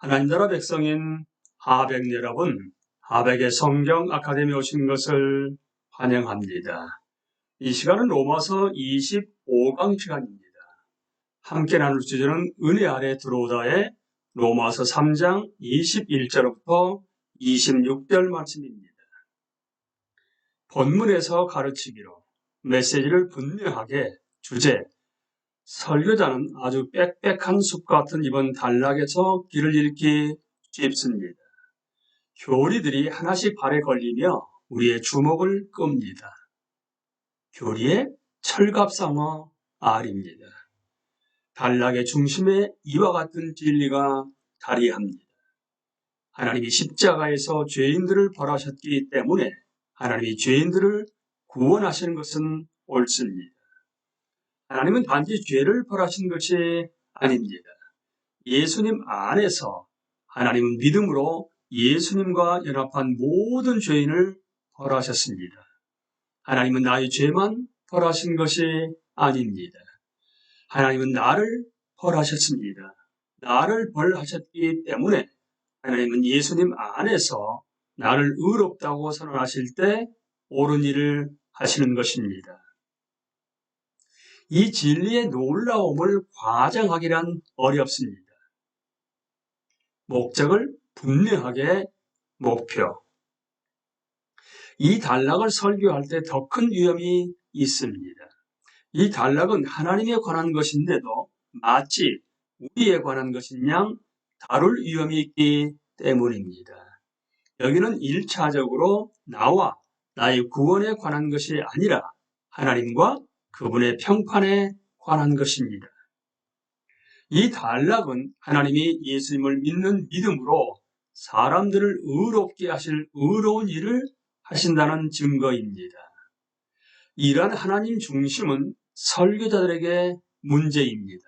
하나님 나라 백성인 하백 여러분, 하백의 성경 아카데미에 오신 것을 환영합니다. 이 시간은 로마서 25강 시간입니다. 함께 나눌 주제는 은혜 아래 들어오다의 로마서 3장 21절부터 26절 말씀입니다. 본문에서 가르치기로 메시지를 분명하게 주제, 설교자는 아주 빽빽한 숲 같은 이번 단락에서 길을 잃기 쉽습니다. 교리들이 하나씩 발에 걸리며 우리의 주목을 끕니다. 교리의 철갑상어 R입니다. 단락의 중심에 이와 같은 진리가 자리합니다. 하나님이 십자가에서 죄인들을 벌하셨기 때문에 하나님이 죄인들을 구원하시는 것은 옳습니다. 하나님은 단지 죄를 벌하신 것이 아닙니다. 예수님 안에서 하나님은 믿음으로 예수님과 연합한 모든 죄인을 벌하셨습니다. 하나님은 나의 죄만 벌하신 것이 아닙니다. 하나님은 나를 벌하셨습니다. 나를 벌하셨기 때문에 하나님은 예수님 안에서 나를 의롭다고 선언하실 때 옳은 일을 하시는 것입니다. 이 진리의 놀라움을 과장하기란 어렵습니다. 목적을 분명하게 목표. 이 단락을 설교할 때 더 큰 위험이 있습니다. 이 단락은 하나님에 관한 것인데도 마치 우리에 관한 것인 양 다룰 위험이 있기 때문입니다. 여기는 1차적으로 나와 나의 구원에 관한 것이 아니라 하나님과 그분의 평판에 관한 것입니다. 이 단락은 하나님이 예수님을 믿는 믿음으로 사람들을 의롭게 하실 의로운 일을 하신다는 증거입니다. 이러한 하나님 중심은 설교자들에게 문제입니다.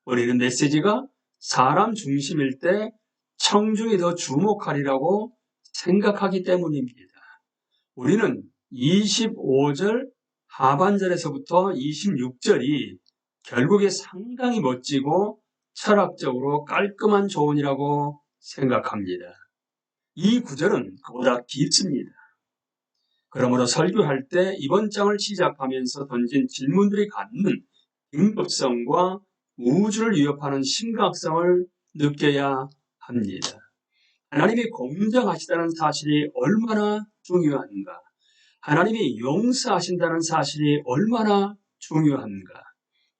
우리는 메시지가 사람 중심일 때 청중이 더 주목하리라고 생각하기 때문입니다. 우리는 25절 하반절에서부터 26절이 결국에 상당히 멋지고 철학적으로 깔끔한 조언이라고 생각합니다. 이 구절은 그보다 깊습니다. 그러므로 설교할 때 이번 장을 시작하면서 던진 질문들이 갖는 긴급성과 우주를 위협하는 심각성을 느껴야 합니다. 하나님이 공정하시다는 사실이 얼마나 중요한가? 하나님이 용서하신다는 사실이 얼마나 중요한가?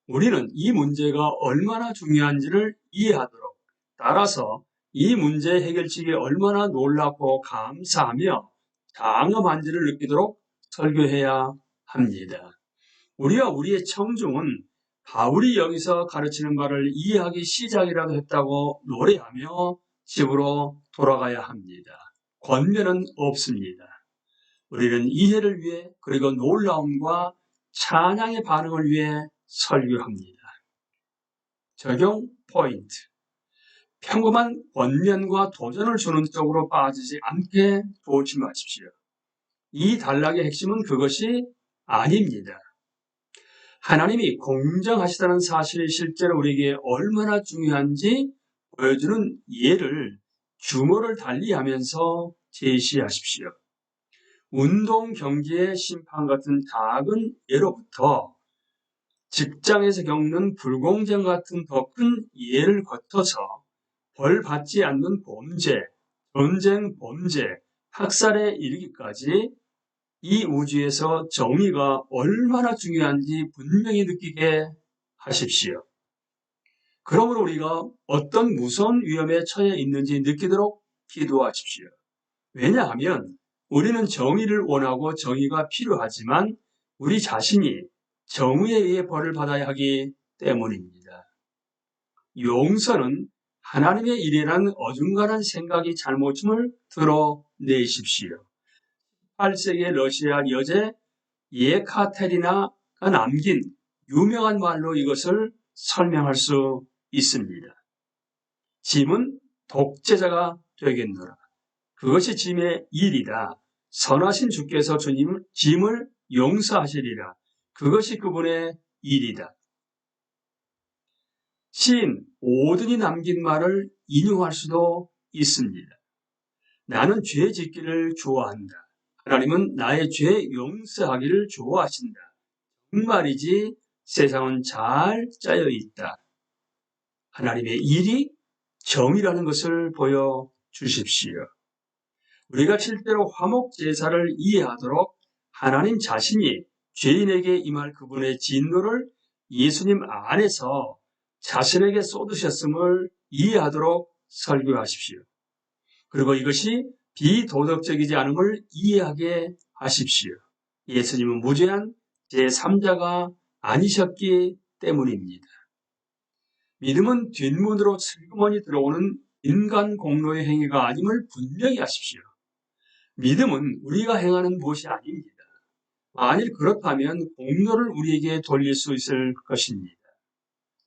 우리는 이 문제가 얼마나 중요한지를 이해하도록, 따라서 이 문제의 해결책이 얼마나 놀랍고 감사하며 장엄한지를 느끼도록 설교해야 합니다. 우리와 우리의 청중은 바울이 여기서 가르치는 바를 이해하기 시작이라도 했다고 노래하며 집으로 돌아가야 합니다. 권면은 없습니다. 우리는 이해를 위해 그리고 놀라움과 찬양의 반응을 위해 설교합니다. 적용 포인트. 평범한 권면과 도전을 주는 쪽으로 빠지지 않게 조심하십시오. 이 단락의 핵심은 그것이 아닙니다. 하나님이 공정하시다는 사실이 실제로 우리에게 얼마나 중요한지 보여주는 예를 규모를 달리하면서 제시하십시오. 운동 경기의 심판 같은 작은 예로부터 직장에서 겪는 불공정 같은 더 큰 예를 거쳐서 벌 받지 않는 범죄, 전쟁 범죄, 학살에 이르기까지 이 우주에서 정의가 얼마나 중요한지 분명히 느끼게 하십시오. 그러므로 우리가 어떤 무서운 위험에 처해 있는지 느끼도록 기도하십시오. 왜냐하면 우리는 정의를 원하고 정의가 필요하지만 우리 자신이 정의에 의해 벌을 받아야 하기 때문입니다. 용서는 하나님의 일이라는 어중간한 생각이 잘못임을 드러내십시오. 18세기의 러시아 여제 예카테리나가 남긴 유명한 말로 이것을 설명할 수 있습니다. 짐은 독재자가 되겠노라. 그것이 짐의 일이다. 선하신 주께서 짐을 용서하시리라. 그것이 그분의 일이다. 시인 오든이 남긴 말을 인용할 수도 있습니다. 나는 죄 짓기를 좋아한다. 하나님은 나의 죄 용서하기를 좋아하신다. 정말이지 세상은 잘 짜여 있다. 하나님의 일이 정의라는 것을 보여주십시오. 우리가 실제로 화목 제사를 이해하도록 하나님 자신이 죄인에게 임할 그분의 진노를 예수님 안에서 자신에게 쏟으셨음을 이해하도록 설교하십시오. 그리고 이것이 비도덕적이지 않음을 이해하게 하십시오. 예수님은 무죄한 제3자가 아니셨기 때문입니다. 믿음은 뒷문으로 슬그머니 들어오는 인간 공로의 행위가 아님을 분명히 하십시오. 믿음은 우리가 행하는 것이 아닙니다. 만일 그렇다면 공로를 우리에게 돌릴 수 있을 것입니다.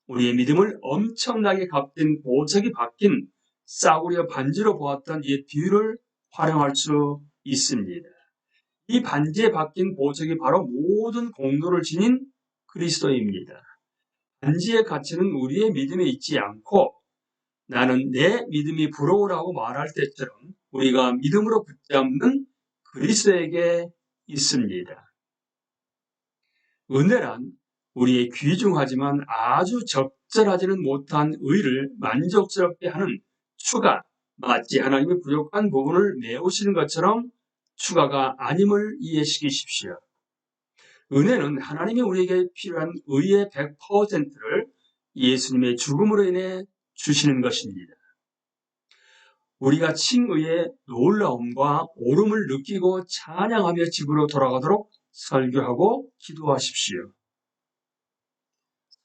우리의 믿음을 엄청나게 값진 보석이 박힌 싸구려 반지로 보았던 옛 비유를 활용할 수 있습니다. 이 반지에 박힌 보석이 바로 모든 공로를 지닌 그리스도입니다. 반지의 가치는 우리의 믿음에 있지 않고 나는 내 믿음이 부러우라고 말할 때처럼 우리가 믿음으로 붙잡는 그리스도에게 있습니다. 은혜란 우리의 귀중하지만 아주 적절하지는 못한 의를 만족스럽게 하는 추가, 마치 하나님의 부족한 부분을 메우시는 것처럼 추가가 아님을 이해시키십시오. 은혜는 하나님이 우리에게 필요한 의의 100%를 예수님의 죽음으로 인해 주시는 것입니다. 우리가 칭의의 놀라움과 오름을 느끼고 찬양하며 집으로 돌아가도록 설교하고 기도하십시오.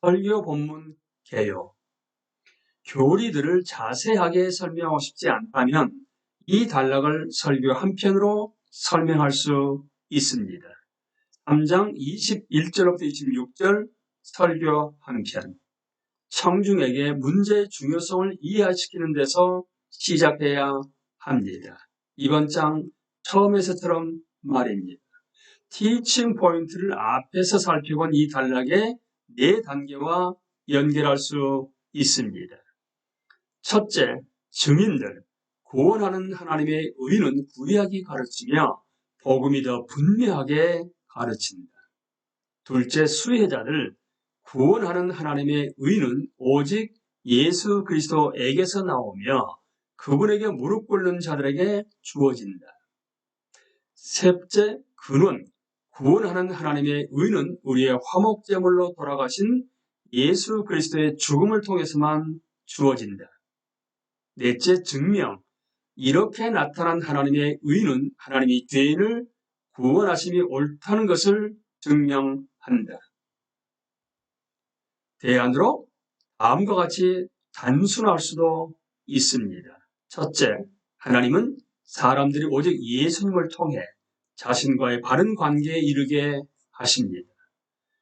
설교 본문 개요. 교리들을 자세하게 설명하고 싶지 않다면 이 단락을 설교 한 편으로 설명할 수 있습니다. 3장 21절부터 26절 설교 한 편. 청중에게 문제의 중요성을 이해시키는 데서 시작해야 합니다. 이번 장 처음에서처럼 말입니다. 티칭 포인트를 앞에서 살펴본 이 단락의 4단계와 연결할 수 있습니다. 첫째, 증인들, 구원하는 하나님의 의는 구약이 가르치며 복음이 더 분명하게 가르친다. 둘째, 수혜자들, 구원하는 하나님의 의는 오직 예수 그리스도에게서 나오며 그분에게 무릎 꿇는 자들에게 주어진다. 셋째, 근원, 구원하는 하나님의 의는 우리의 화목제물로 돌아가신 예수 그리스도의 죽음을 통해서만 주어진다. 넷째, 증명, 이렇게 나타난 하나님의 의는 하나님이 죄인을 구원하심이 옳다는 것을 증명한다. 대안으로 다음과 같이 단순할 수도 있습니다. 첫째, 하나님은 사람들이 오직 예수님을 통해 자신과의 바른 관계에 이르게 하십니다.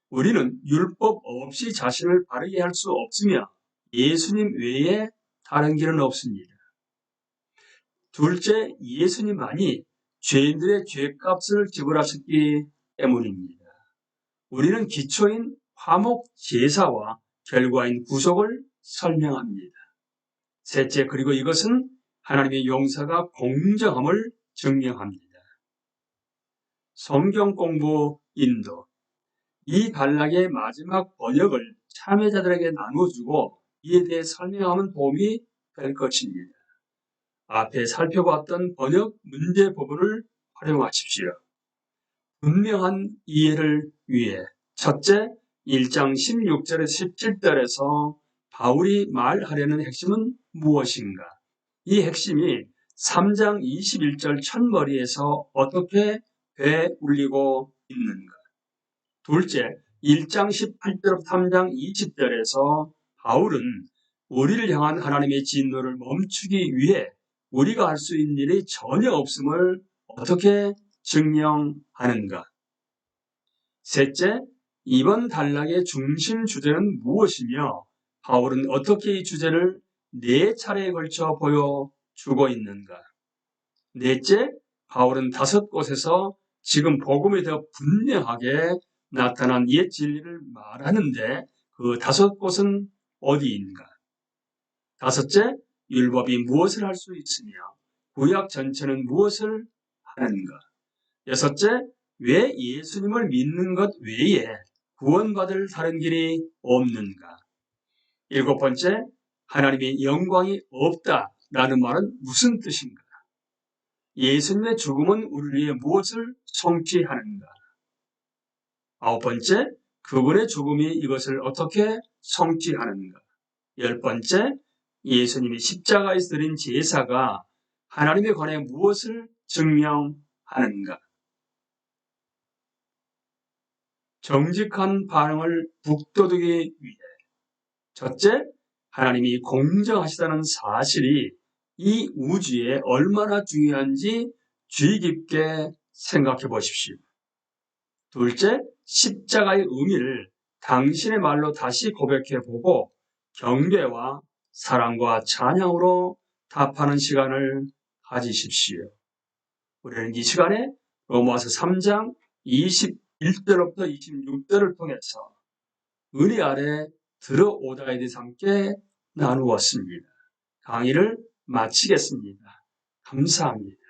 우리는 율법 없이 자신을 바르게 할 수 없으며 예수님 외에 다른 길은 없습니다. 둘째, 예수님만이 죄인들의 죄값을 지불하셨기 때문입니다. 우리는 기초인 화목 제사와 결과인 구속을 설명합니다. 셋째, 그리고 이것은 하나님의 용서가 공정함을 증명합니다. 성경 공부 인도. 이 단락의 마지막 번역을 참여자들에게 나눠주고 이에 대해 설명하면 도움이 될 것입니다. 앞에 살펴봤던 번역 문제 부분을 활용하십시오. 분명한 이해를 위해 첫째, 1장 16절에서 17절에서 바울이 말하려는 핵심은 무엇인가? 이 핵심이 3장 21절 첫머리에서 어떻게 되울리고 있는가? 둘째, 1장 18절부터 3장 20절에서 바울은 우리를 향한 하나님의 진노를 멈추기 위해 우리가 할 수 있는 일이 전혀 없음을 어떻게 증명하는가? 셋째, 이번 단락의 중심 주제는 무엇이며 바울은 어떻게 이 주제를 4차례에 걸쳐 보여주고 있는가? 넷째, 바울은 5곳에서 지금 복음에 더 분명하게 나타난 옛 진리를 말하는데 그 5곳은 어디인가? 다섯째, 율법이 무엇을 할 수 있으며 구약 전체는 무엇을 하는가? 여섯째, 왜 예수님을 믿는 것 외에 구원받을 다른 길이 없는가? 일곱 번째, 하나님의 영광이 없다라는 말은 무슨 뜻인가? 예수님의 죽음은 우리를 위해 무엇을 성취하는가? 아홉 번째, 그분의 죽음이 이것을 어떻게 성취하는가? 열 번째, 예수님이 십자가에서 드린 제사가 하나님에 관해 무엇을 증명하는가? 정직한 반응을 북돋우기 위해 첫째, 하나님이 공정하시다는 사실이 이 우주에 얼마나 중요한지 주의 깊게 생각해 보십시오. 둘째, 십자가의 의미를 당신의 말로 다시 고백해 보고 경배와 사랑과 찬양으로 답하는 시간을 가지십시오. 우리는 이 시간에 로마서 3장 21절부터 26절을 통해서 은혜 아래 들어오다에 대해서 함께 나누었습니다. 강의를 마치겠습니다. 감사합니다.